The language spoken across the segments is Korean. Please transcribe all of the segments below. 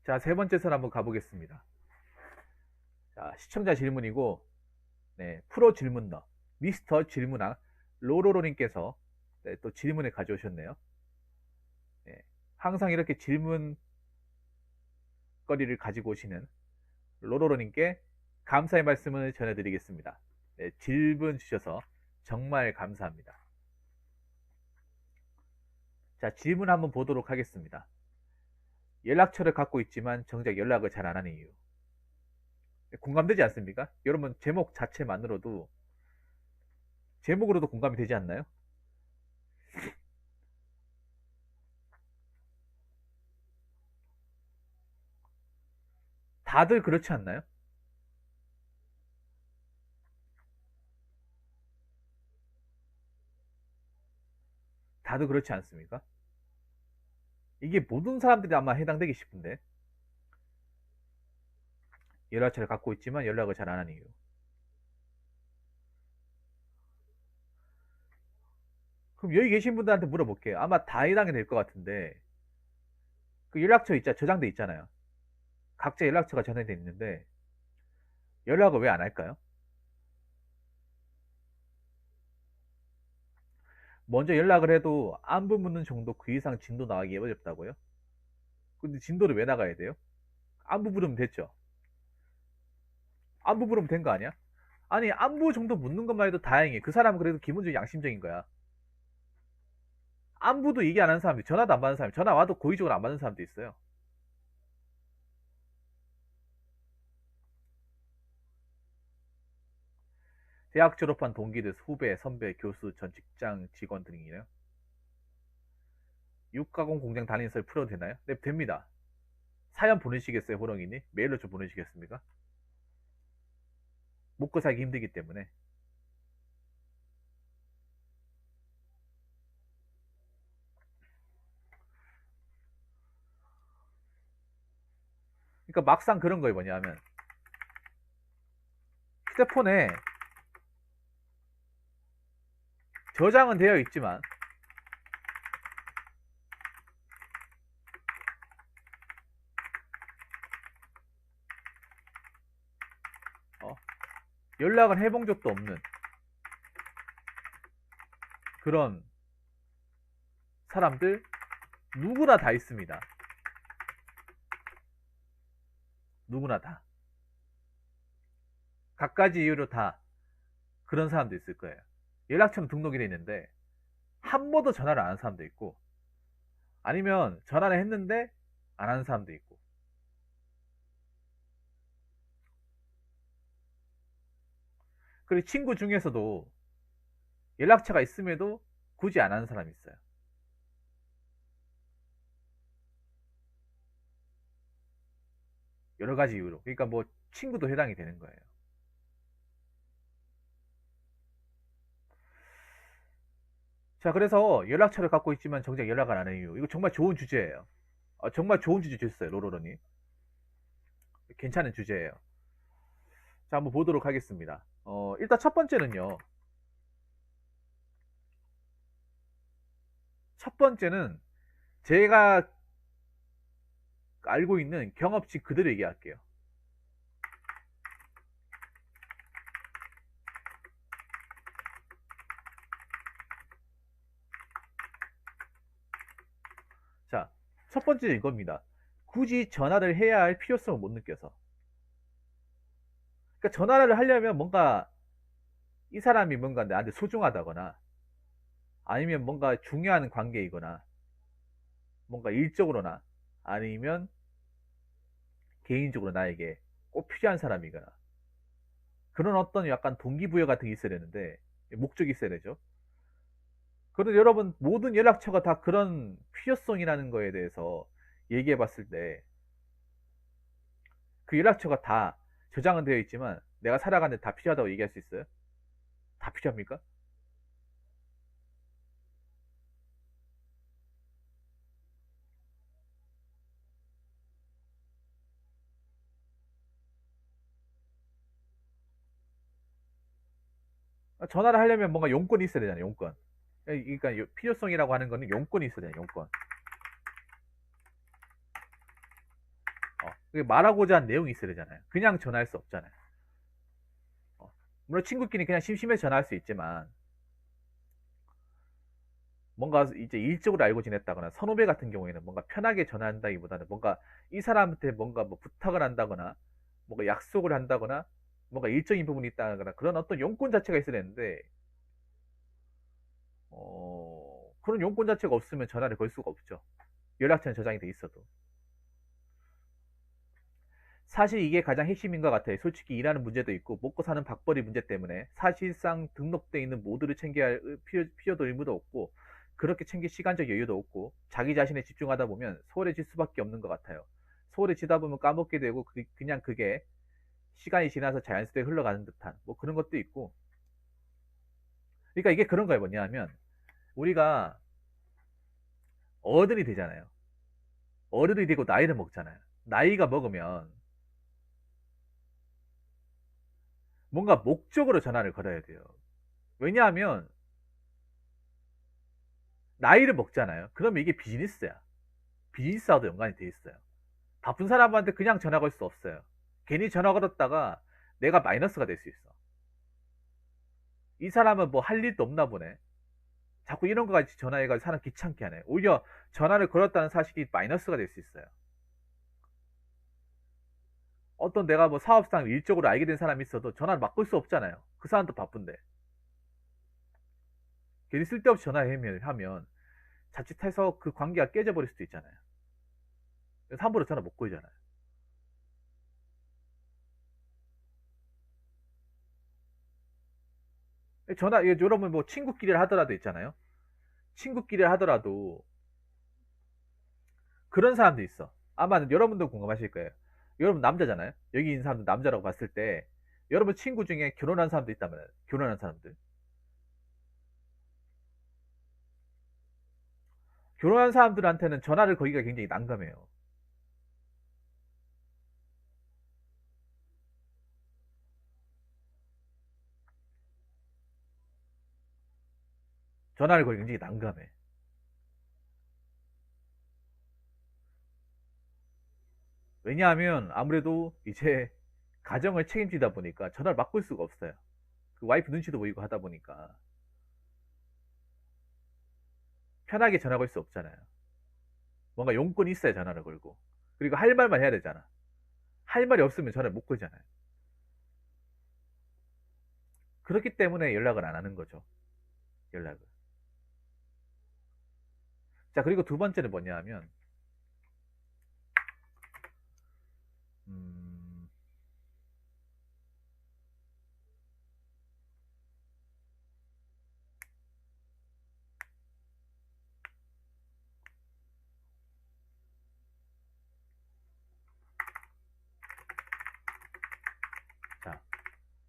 자, 세 번째 선 한번 가보겠습니다. 자, 시청자 질문이고, 네, 프로 질문너, 미스터 질문왕, 로로로님께서 네, 또 질문을 가져오셨네요. 네, 항상 이렇게 질문거리를 가지고 오시는 로로로님께 감사의 말씀을 전해드리겠습니다. 네, 질문 주셔서 정말 감사합니다. 자, 질문 한번 보도록 하겠습니다. 연락처를 갖고 있지만 정작 연락을 잘 안 하는 이유. 공감되지 않습니까? 여러분, 제목 자체만으로도, 제목으로도 공감이 되지 않나요? 다들 그렇지 않나요? 다들 그렇지 않습니까? 이게 모든 사람들이 아마 해당되기 싶은데, 연락처를 갖고 있지만 연락을 잘 안 하는 이유. 그럼 여기 계신 분들한테 물어볼게요. 아마 다 해당이 될 것 같은데, 그 연락처 저장돼 있잖아요. 각자 연락처가 저장돼 있는데, 연락을 왜 안 할까요? 먼저 연락을 해도 안부 묻는 정도 그 이상 진도 나가기 어렵다고요? 근데 진도를 왜 나가야 돼요? 안부 물으면 됐죠? 안부 물으면 된 거 아니야? 아니, 안부 정도 묻는 것만 해도 다행해. 그 사람은 그래도 기본적으로 양심적인 거야. 안부도 얘기 안 하는 사람들, 전화도 안 받는 사람, 전화 와도 고의적으로 안 받는 사람도 있어요. 대학 졸업한 동기들, 후배, 선배, 교수, 전 직장 직원 등이네요. 육가공 공장 단인설 풀어도 되나요? 네, 됩니다. 사연 보내시겠어요, 호롱이님? 메일로 좀 보내시겠습니까? 먹고 살기 힘들기 때문에. 그러니까 막상 그런 거예요, 뭐냐면. 휴대폰에 저장은 되어 있지만, 어, 연락을 해본 적도 없는 그런 사람들, 누구나 다 있습니다. 누구나 다. 갖가지 이유로 다 그런 사람도 있을 거예요. 연락처는 등록이 돼 있는데, 한 번도 전화를 안 하는 사람도 있고, 아니면 전화를 했는데 안 하는 사람도 있고. 그리고 친구 중에서도 연락처가 있음에도 굳이 안 하는 사람이 있어요. 여러 가지 이유로. 그러니까 뭐 친구도 해당이 되는 거예요. 자, 그래서 연락처를 갖고 있지만 정작 연락을 안 하는 이유. 이거 정말 좋은 주제예요. 정말 좋은 주제 주셨어요, 로로로님. 괜찮은 주제예요. 자, 한번 보도록 하겠습니다. 일단 첫 번째는요. 첫 번째는 제가 알고 있는 경험치 그대로 얘기할게요. 자, 첫 번째 이겁니다. 굳이 전화를 해야 할 필요성을 못 느껴서. 그러니까 전화를 하려면 뭔가 이 사람이 뭔가 나한테 소중하다거나 아니면 뭔가 중요한 관계이거나 뭔가 일적으로나 아니면 개인적으로 나에게 꼭 필요한 사람이거나 그런 어떤 약간 동기부여 같은 게 있어야 되는데 목적이 있어야 되죠. 그런데 여러분 모든 연락처가 다 그런 필요성이라는 거에 대해서 얘기해 봤을 때 그 연락처가 다 저장은 되어 있지만 내가 살아가는데 다 필요하다고 얘기할 수 있어요? 다 필요합니까? 전화를 하려면 뭔가 용건이 있어야 되잖아요. 용건. 그러니까 필요성이라고 하는 거는 용건이 있어야 돼요. 용건. 말하고자 한 내용이 있어야 되잖아요. 그냥 전화할 수 없잖아요. 물론 친구끼리 그냥 심심해서 전화할 수 있지만 뭔가 이제 일적으로 알고 지냈다거나 선후배 같은 경우에는 뭔가 편하게 전화한다기보다는 뭔가 이 사람한테 뭔가 뭐 부탁을 한다거나 뭔가 약속을 한다거나 뭔가 일적인 부분이 있다거나 그런 어떤 용건 자체가 있어야 되는데 그런 용건 자체가 없으면 전화를 걸 수가 없죠. 연락처는 저장이 돼 있어도. 사실 이게 가장 핵심인 것 같아요. 솔직히 일하는 문제도 있고 먹고 사는 밥벌이 문제 때문에 사실상 등록돼 있는 모두를 챙겨야 할 필요도 의무도 없고 그렇게 챙길 시간적 여유도 없고 자기 자신에 집중하다 보면 소홀해질 수밖에 없는 것 같아요. 소홀해지다 보면 까먹게 되고 그냥 그게 시간이 지나서 자연스레 흘러가는 듯한 뭐 그런 것도 있고 그러니까 이게 그런 거예요. 뭐냐면 우리가 어른이 되잖아요. 어른이 되고 나이를 먹잖아요. 나이가 먹으면 뭔가 목적으로 전화를 걸어야 돼요. 왜냐하면 나이를 먹잖아요. 그러면 이게 비즈니스야. 비즈니스와도 연관이 돼 있어요. 바쁜 사람한테 그냥 전화 걸 수 없어요. 괜히 전화 걸었다가 내가 마이너스가 될 수 있어. 이 사람은 뭐 할 일도 없나 보네. 자꾸 이런 거까지 전화해가지고 사람 귀찮게 하네. 오히려 전화를 걸었다는 사실이 마이너스가 될 수 있어요. 어떤 내가 뭐 사업상 일적으로 알게 된 사람이 있어도 전화를 막 걸 수 없잖아요. 그 사람도 바쁜데. 괜히 쓸데없이 전화하면 자칫해서 그 관계가 깨져버릴 수도 있잖아요. 그래서 함부로 전화 못 걸잖아요. 여러분 뭐 친구끼리 하더라도 있잖아요. 친구끼리 하더라도 그런 사람도 있어. 아마 여러분도 공감하실 거예요. 여러분 남자잖아요. 여기 있는 사람들 남자라고 봤을 때 여러분 친구 중에 결혼한 사람도 있다면 결혼한 사람들. 결혼한 사람들한테는 전화를 거기가 굉장히 난감해요. 전화를 걸기 굉장히 난감해. 왜냐하면 아무래도 이제 가정을 책임지다 보니까 전화를 막 걸 수가 없어요. 그 와이프 눈치도 보이고 하다 보니까 편하게 전화 걸 수 없잖아요. 뭔가 용건이 있어야 전화를 걸고. 그리고 할 말만 해야 되잖아. 할 말이 없으면 전화를 못 걸잖아요. 그렇기 때문에 연락을 안 하는 거죠. 연락을. 자, 그리고 두 번째는 뭐냐 하면, 음, 자,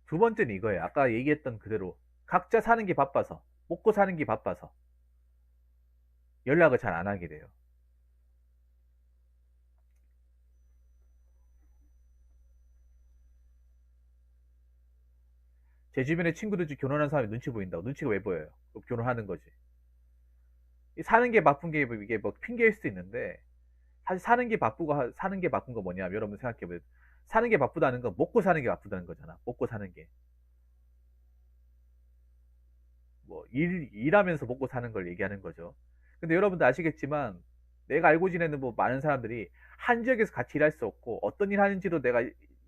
두 번째는 이거예요. 아까 얘기했던 그대로 각자 사는 게 바빠서, 먹고 사는 게 바빠서 연락을 잘 안 하게 돼요. 제 주변에 친구들 중 결혼한 사람이 눈치 보인다고. 눈치가 왜 보여요? 결혼하는 거지. 사는 게 바쁜 게 이게 뭐 핑계일 수도 있는데 사실 사는 게 바쁘고 사는 게 바쁜 거 뭐냐? 여러분 생각해보세요. 사는 게 바쁘다는 건 먹고 사는 게 바쁘다는 거잖아. 먹고 사는 게. 뭐 일하면서 먹고 사는 걸 얘기하는 거죠. 근데 여러분도 아시겠지만 내가 알고 지내는 뭐 많은 사람들이 한 지역에서 같이 일할 수 없고 어떤 일 하는지도 내가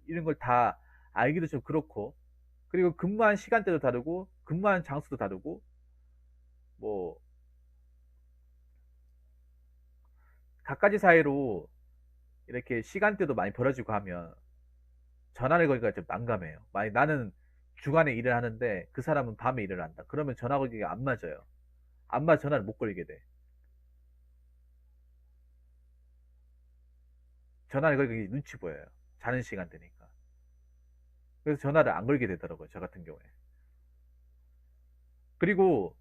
이런 걸 다 알기도 좀 그렇고 그리고 근무한 시간대도 다르고 근무한 장소도 다르고 뭐 갖가지 사이로 이렇게 시간대도 많이 벌어지고 하면 전화를 걸기가 좀 난감해요. 만약 나는 주간에 일을 하는데 그 사람은 밤에 일을 한다. 그러면 전화 걸기가 안 맞아요. 안 맞아 전화를 못 걸게 돼. 전화를 걸기 눈치 보여요. 자는 시간대니까. 그래서 전화를 안 걸게 되더라고요. 저 같은 경우에. 그리고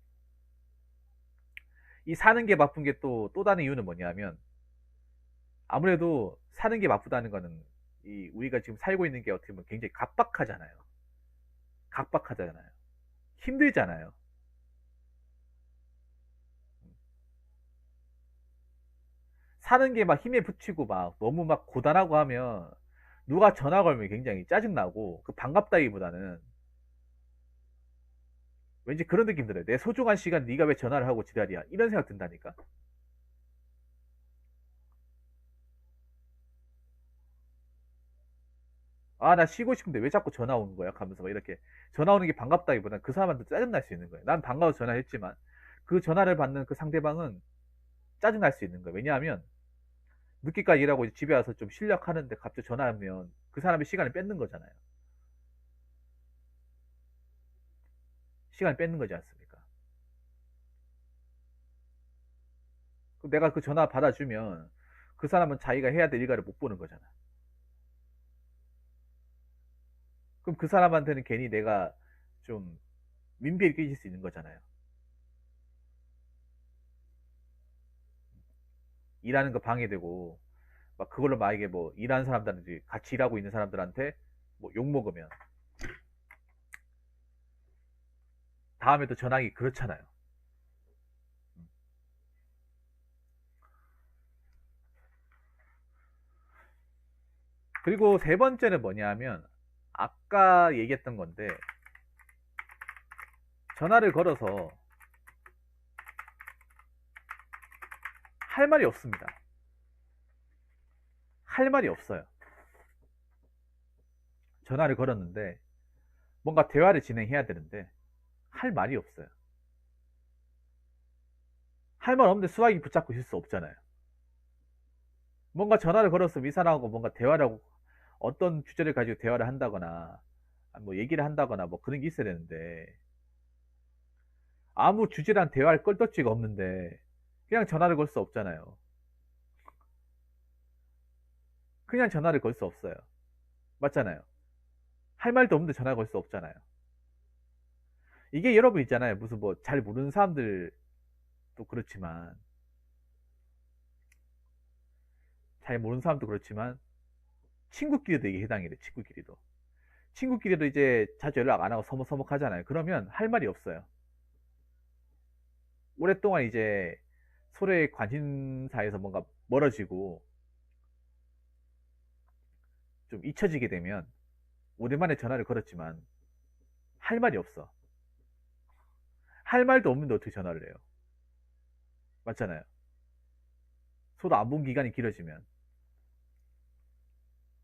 이 사는 게 바쁜 게 또 다른 이유는 뭐냐면 아무래도 사는 게 바쁘다는 거는 이 우리가 지금 살고 있는 게 어떻게 보면 굉장히 각박하잖아요. 각박하잖아요. 힘들잖아요. 사는 게 막 힘에 부치고 막 너무 막 고단하고 하면 누가 전화 걸면 굉장히 짜증나고 그 반갑다기보다는 왠지 그런 느낌 들어요. 내 소중한 시간 네가 왜 전화를 하고 지랄이야. 이런 생각 든다니까. 아, 나 쉬고 싶은데 왜 자꾸 전화 오는 거야? 하면서 막 이렇게 전화 오는 게 반갑다기보다는 그 사람한테 짜증날 수 있는 거예요. 난 반가워서 전화했지만 그 전화를 받는 그 상대방은 짜증날 수 있는 거예요. 왜냐하면 늦게까지 일하고 이제 집에 와서 좀 실력하는데 갑자기 전화하면 그 사람의 시간을 뺏는 거잖아요. 시간을 뺏는 거지 않습니까? 그럼 내가 그 전화 받아주면 그 사람은 자기가 해야 될 일과를 못 보는 거잖아. 그럼 그 사람한테는 괜히 내가 좀 민폐를 끼칠 수 있는 거잖아요. 일하는 거 방해되고 막 그걸로 만약에 뭐 일하는 사람들한테 같이 일하고 있는 사람들한테 뭐 욕 먹으면 다음에 또 전화하기 그렇잖아요. 그리고 세 번째는 뭐냐면 아까 얘기했던 건데 전화를 걸어서 할 말이 없습니다. 할 말이 없어요. 전화를 걸었는데 뭔가 대화를 진행해야 되는데 할 말이 없어요. 할 말 없는데 수화기 붙잡고 있을 수 없잖아요. 뭔가 전화를 걸었으면 이 사람하고 뭔가 대화를 하고 어떤 주제를 가지고 대화를 한다거나 뭐 얘기를 한다거나 뭐 그런 게 있어야 되는데 아무 주제랑 대화할 걸떡지가 없는데 그냥 전화를 걸 수 없잖아요. 그냥 전화를 걸 수 없어요. 맞잖아요. 할 말도 없는데 전화 걸 수 없잖아요. 이게 여러분 있잖아요. 무슨 뭐 잘 모르는 사람들도 그렇지만 잘 모르는 사람도 그렇지만 친구끼리도 이게 해당이 돼. 친구끼리도. 친구끼리도 이제 자주 연락 안 하고 서먹서먹 하잖아요. 그러면 할 말이 없어요. 오랫동안 이제 서로의 관심사에서 뭔가 멀어지고 좀 잊혀지게 되면 오랜만에 전화를 걸었지만 할 말이 없어. 할 말도 없는데 어떻게 전화를 해요? 맞잖아요. 서로 안 본 기간이 길어지면.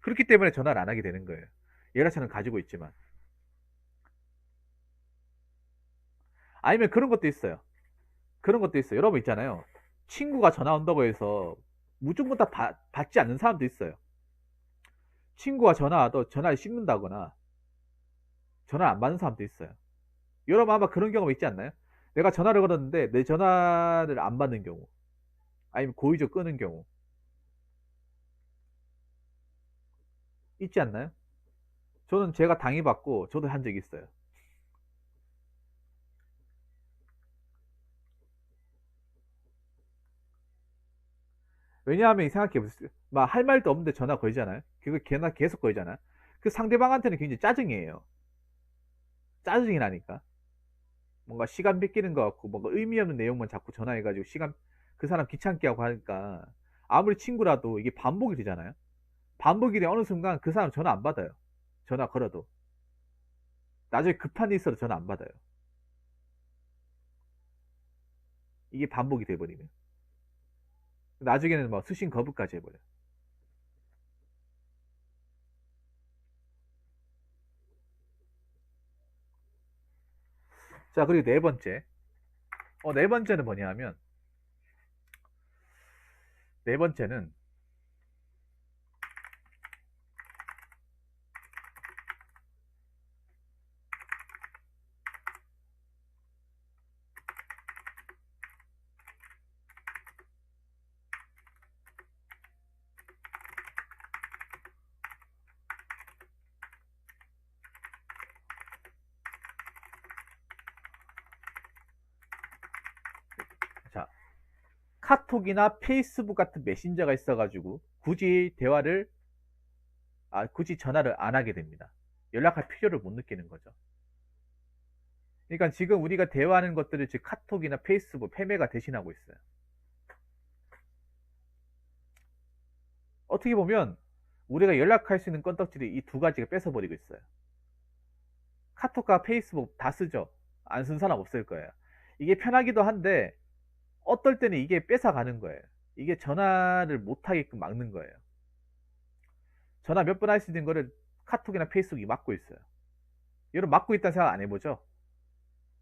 그렇기 때문에 전화를 안 하게 되는 거예요. 연락처는 가지고 있지만. 아니면 그런 것도 있어요. 그런 것도 있어요. 여러분 있잖아요. 친구가 전화 온다고 해서 무조건 다 받지 않는 사람도 있어요. 친구가 전화 와도 전화를 씹는다거나 전화를 안 받는 사람도 있어요. 여러분 아마 그런 경험 있지 않나요? 내가 전화를 걸었는데 내 전화를 안 받는 경우 아니면 고의적 끄는 경우 있지 않나요? 저는 제가 당해받고 저도 한 적이 있어요. 왜냐하면 생각해보세요. 막 할 말도 없는데 전화 걸잖아요. 그거 걔나 계속 걸잖아. 그 상대방한테는 굉장히 짜증이에요. 짜증이 나니까. 뭔가 시간 뺏기는 것 같고 뭔가 의미 없는 내용만 자꾸 전화해가지고 시간 그 사람 귀찮게 하고 하니까 아무리 친구라도 이게 반복이 되잖아요. 반복이 돼 어느 순간 그 사람 전화 안 받아요. 전화 걸어도 나중에 급한 일 있어도 전화 안 받아요. 이게 반복이 돼버리면 나중에는 막 수신 거부까지 해버려. 요 자, 그리고 네 번째. 네 번째는 뭐냐면 네 번째는 자, 카톡이나 페이스북 같은 메신저가 있어가지고 굳이 전화를 안 하게 됩니다. 연락할 필요를 못 느끼는 거죠. 그러니까 지금 우리가 대화하는 것들을 즉 카톡이나 페이스북, 패매가 대신하고 있어요. 어떻게 보면 우리가 연락할 수 있는 건덕지를 이 두 가지가 뺏어버리고 있어요. 카톡과 페이스북 다 쓰죠. 안 쓴 사람 없을 거예요. 이게 편하기도 한데 어떨 때는 이게 뺏어가는 거예요. 이게 전화를 못하게끔 막는 거예요. 전화 몇 번 할 수 있는 거를 카톡이나 페이스북이 막고 있어요. 여러분 막고 있다는 생각 안 해보죠?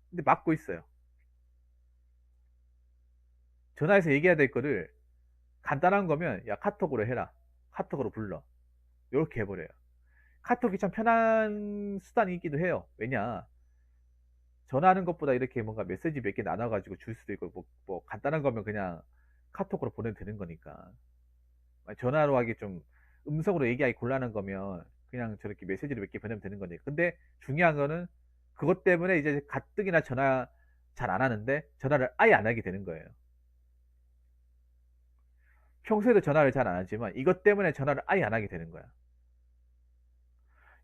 근데 막고 있어요. 전화해서 얘기해야 될 거를 간단한 거면 야 카톡으로 해라. 카톡으로 불러. 이렇게 해버려요. 카톡이 참 편한 수단이기도 해요. 왜냐 전화하는 것보다 이렇게 뭔가 메시지 몇 개 나눠가지고 줄 수도 있고 뭐 간단한 거면 그냥 카톡으로 보내도 되는 거니까 전화로 하기 좀 음성으로 얘기하기 곤란한 거면 그냥 저렇게 메시지를 몇 개 보내면 되는 거니까. 근데 중요한 거는 그것 때문에 이제 가뜩이나 전화 잘 안 하는데 전화를 아예 안 하게 되는 거예요. 평소에도 전화를 잘 안 하지만 이것 때문에 전화를 아예 안 하게 되는 거야.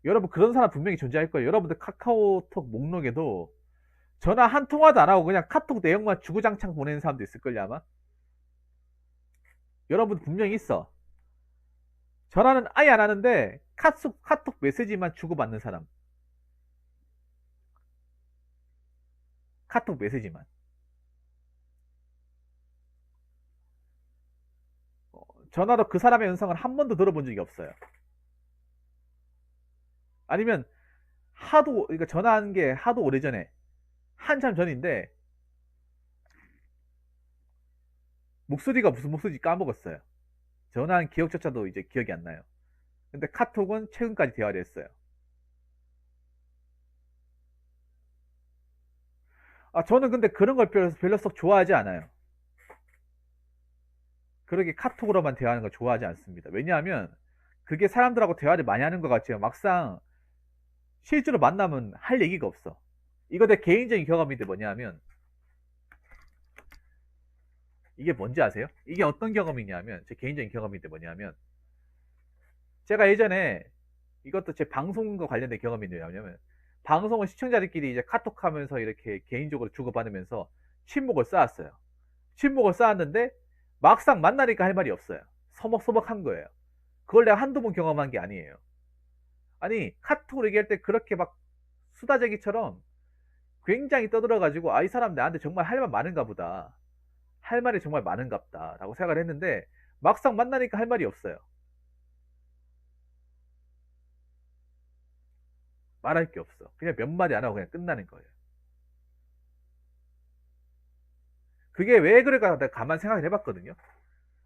여러분 그런 사람 분명히 존재할 거예요. 여러분들 카카오톡 목록에도 전화 한 통화도 안 하고 그냥 카톡 내용만 주구장창 보내는 사람도 있을걸요 아마. 여러분 분명히 있어. 전화는 아예 안 하는데 카톡 메시지만 주고받는 사람. 카톡 메시지만. 전화로 그 사람의 음성을 한 번도 들어본 적이 없어요. 아니면 하도 그러니까 전화한 게 하도 오래전에 한참 전인데 목소리가 무슨 목소리인지 까먹었어요. 전화한 기억조차도 이제 기억이 안 나요. 근데 카톡은 최근까지 대화를 했어요. 저는 근데 그런 걸 별로 썩 좋아하지 않아요. 그렇게 카톡으로만 대화하는 걸 좋아하지 않습니다. 왜냐하면 그게 사람들하고 대화를 많이 하는 것 같지만 막상 실제로 만나면 할 얘기가 없어. 이거 내 개인적인 경험인데 뭐냐면 이게 뭔지 아세요? 이게 어떤 경험이냐면 제 개인적인 경험인데 뭐냐면 제가 예전에 이것도 제 방송과 관련된 경험인데 뭐냐면 방송을 시청자들끼리 이제 카톡하면서 이렇게 개인적으로 주고받으면서 친목을 쌓았어요. 친목을 쌓았는데 막상 만나니까 할 말이 없어요. 서먹서먹한 거예요. 그걸 내가 한두 번 경험한 게 아니에요. 아니 카톡으로 얘기할 때 그렇게 막 수다쟁이처럼 굉장히 떠들어가지고 이 사람 나한테 정말 할 말 많은가 보다. 할 말이 정말 많은가 보다 라고 생각을 했는데 막상 만나니까 할 말이 없어요. 말할 게 없어. 그냥 몇 마디 안 하고 그냥 끝나는 거예요. 그게 왜 그럴까 내가 가만 생각을 해봤거든요.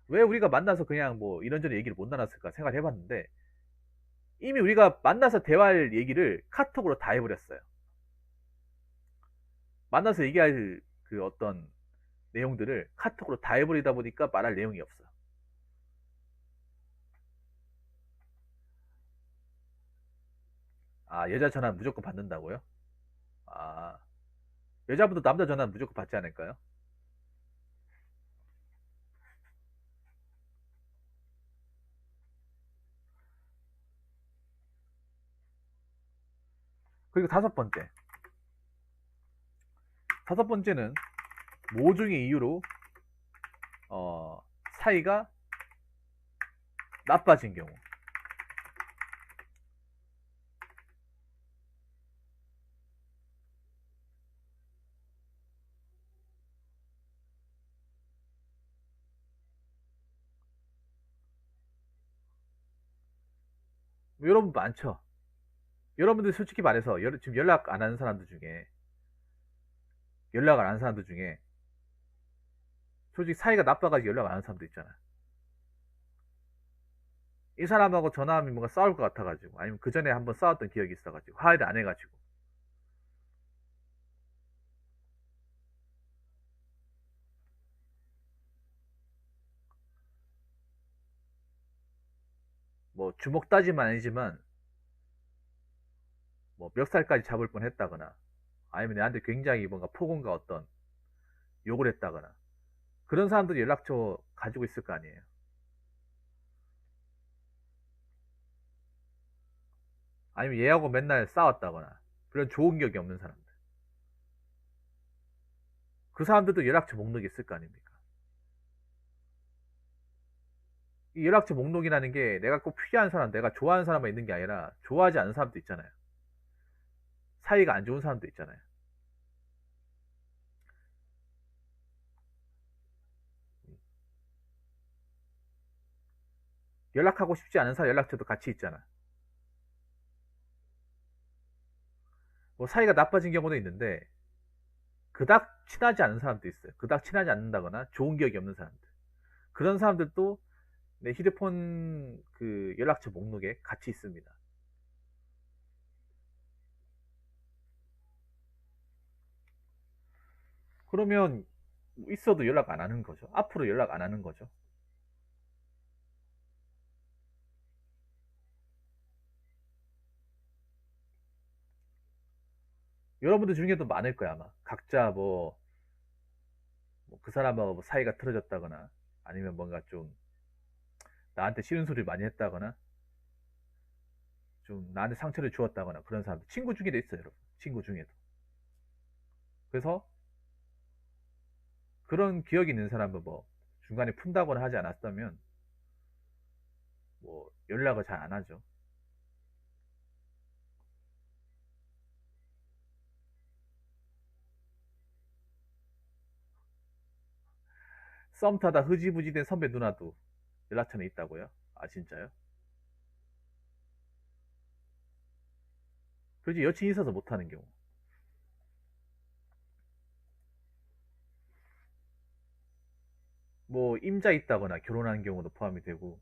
왜 우리가 만나서 그냥 뭐 이런저런 얘기를 못 나눴을까 생각을 해봤는데 이미 우리가 만나서 대화할 얘기를 카톡으로 다 해버렸어요. 만나서 얘기할 그 어떤 내용들을 카톡으로 다 해버리다 보니까 말할 내용이 없어. 여자 전화는 무조건 받는다고요? 아, 여자분도 남자 전화는 무조건 받지 않을까요? 그리고 다섯 번째. 다섯 번째는 모종의 이유로 어, 사이가 나빠진 경우. 여러분 많죠? 여러분들 솔직히 말해서 지금 연락 안 하는 사람들 중에 연락 안 하는 사람들 중에 솔직히 사이가 나빠가지고 연락 안 하는 사람도 있잖아. 이 사람하고 전화하면 뭔가 싸울 것 같아가지고 아니면 그 전에 한번 싸웠던 기억이 있어가지고 화해를 안 해가지고 뭐 주먹 따지만 아니지만 뭐 멱살까지 잡을 뻔 했다거나 아니면 내한테 굉장히 뭔가 폭언과 어떤 욕을 했다거나 그런 사람들이 연락처 가지고 있을 거 아니에요. 아니면 얘하고 맨날 싸웠다거나 그런 좋은 기억이 없는 사람들. 그 사람들도 연락처 목록이 있을 거 아닙니까? 이 연락처 목록이라는 게 내가 꼭 필요한 사람, 내가 좋아하는 사람만 있는 게 아니라 좋아하지 않는 사람도 있잖아요. 사이가 안 좋은 사람도 있잖아요. 연락하고 싶지 않은 사람 연락처도 같이 있잖아. 뭐 사이가 나빠진 경우도 있는데 그닥 친하지 않은 사람도 있어요. 그닥 친하지 않는다거나 좋은 기억이 없는 사람들. 그런 사람들도 내 휴대폰 그 연락처 목록에 같이 있습니다. 그러면 있어도 연락 안 하는 거죠. 앞으로 연락 안 하는 거죠. 여러분들 중에도 많을 거야, 아마. 각자 그 사람하고 뭐 사이가 틀어졌다거나 아니면 뭔가 좀 나한테 싫은 소리를 많이 했다거나 좀 나한테 상처를 주었다거나 그런 사람들. 친구 중에도 있어요, 여러분. 친구 중에도. 그래서 그런 기억이 있는 사람은 뭐 중간에 푼다거나 하지 않았다면 뭐 연락을 잘 안 하죠. 썸 타다 흐지부지 된 선배 누나도 연락처는 있다고요? 아, 진짜요? 그렇지, 여친이 있어서 못하는 경우. 뭐 임자 있다거나 결혼한 경우도 포함이 되고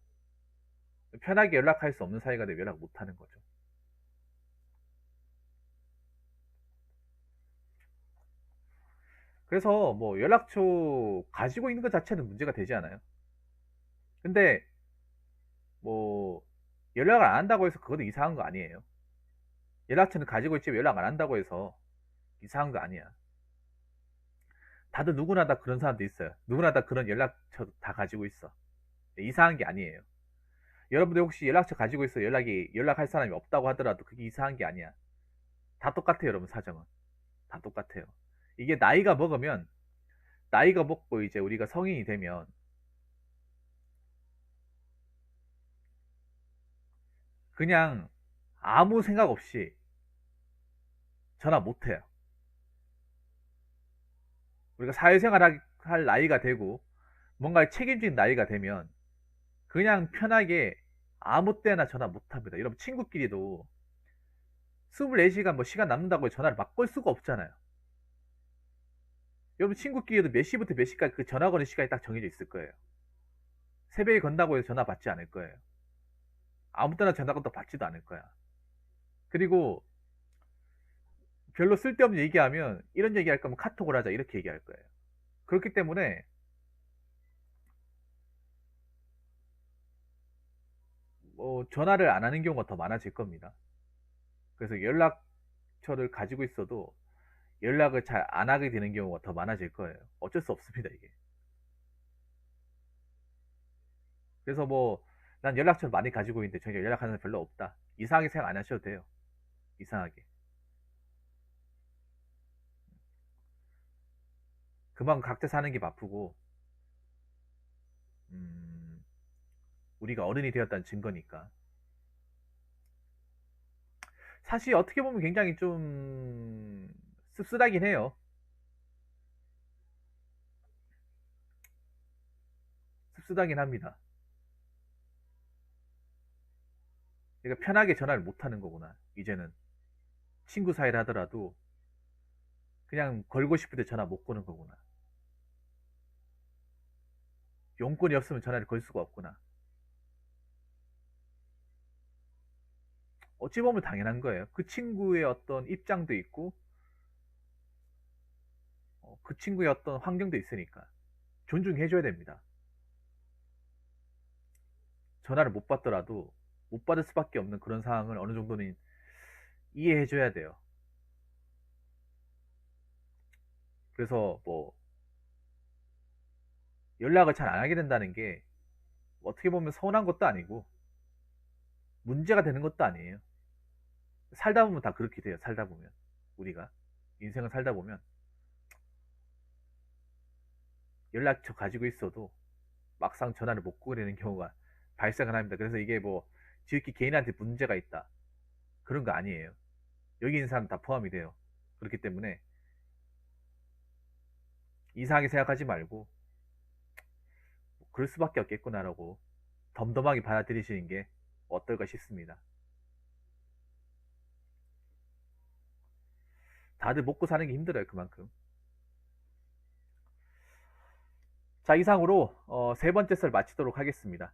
편하게 연락할 수 없는 사이가 되면 연락 못하는 거죠. 그래서 뭐 연락처 가지고 있는 것 자체는 문제가 되지 않아요. 근데 뭐 연락을 안 한다고 해서 그것도 이상한 거 아니에요. 연락처는 가지고 있지 연락 안 한다고 해서 이상한 거 아니야. 다들 누구나 다 그런 사람도 있어요. 누구나 다 그런 연락처 다 가지고 있어. 이상한 게 아니에요. 여러분들 혹시 연락처 가지고 있어 연락할 사람이 없다고 하더라도 그게 이상한 게 아니야. 다 똑같아요, 여러분 사정은. 다 똑같아요. 이게 나이가 먹고 이제 우리가 성인이 되면 그냥 아무 생각 없이 전화 못 해요. 우리가 사회생활 할 나이가 되고 뭔가 책임진 나이가 되면 그냥 편하게 아무 때나 전화 못 합니다. 여러분 친구끼리도 24시간 뭐 시간 남는다고 전화를 막 걸 수가 없잖아요. 여러분 친구끼리도 몇 시부터 몇 시까지 그 전화 거는 시간이 딱 정해져 있을 거예요. 새벽에 건다고 해서 전화 받지 않을 거예요. 아무 때나 전화 건도 받지도 않을 거야. 그리고 별로 쓸데없는 얘기하면 이런 얘기할 거면 카톡을 하자 이렇게 얘기할 거예요. 그렇기 때문에 뭐 전화를 안 하는 경우가 더 많아질 겁니다. 그래서 연락처를 가지고 있어도 연락을 잘 안 하게 되는 경우가 더 많아질 거예요. 어쩔 수 없습니다, 이게. 그래서 뭐, 난 연락처를 많이 가지고 있는데 전혀 연락하는 사람 별로 없다. 이상하게 생각 안 하셔도 돼요. 이상하게. 그만 각자 사는 게 바쁘고, 음, 우리가 어른이 되었다는 증거니까. 사실 어떻게 보면 굉장히 좀 씁쓸하긴 해요. 씁쓸하긴 합니다. 그러니까 편하게 전화를 못 하는 거구나. 이제는 친구 사이를 하더라도 그냥 걸고 싶을 때 전화 못 거는 거구나. 용건이 없으면 전화를 걸 수가 없구나. 어찌 보면 당연한 거예요. 그 친구의 어떤 입장도 있고, 그 친구의 어떤 환경도 있으니까 존중해줘야 됩니다. 전화를 못 받더라도 못 받을 수밖에 없는 그런 상황을 어느 정도는 이해해줘야 돼요. 그래서 뭐 연락을 잘 안 하게 된다는 게 어떻게 보면 서운한 것도 아니고 문제가 되는 것도 아니에요. 살다 보면 다 그렇게 돼요. 살다 보면 우리가 인생을 살다 보면 연락처 가지고 있어도 막상 전화를 못 거게 되는 경우가 발생을 합니다. 그래서 이게 뭐 지극히 개인한테 문제가 있다 그런 거 아니에요. 여기 있는 사람 다 포함이 돼요. 그렇기 때문에 이상하게 생각하지 말고 그럴 수밖에 없겠구나라고 덤덤하게 받아들이시는 게 어떨까 싶습니다. 다들 먹고 사는 게 힘들어요, 그만큼. 자, 이상으로 세 번째 썰 마치도록 하겠습니다.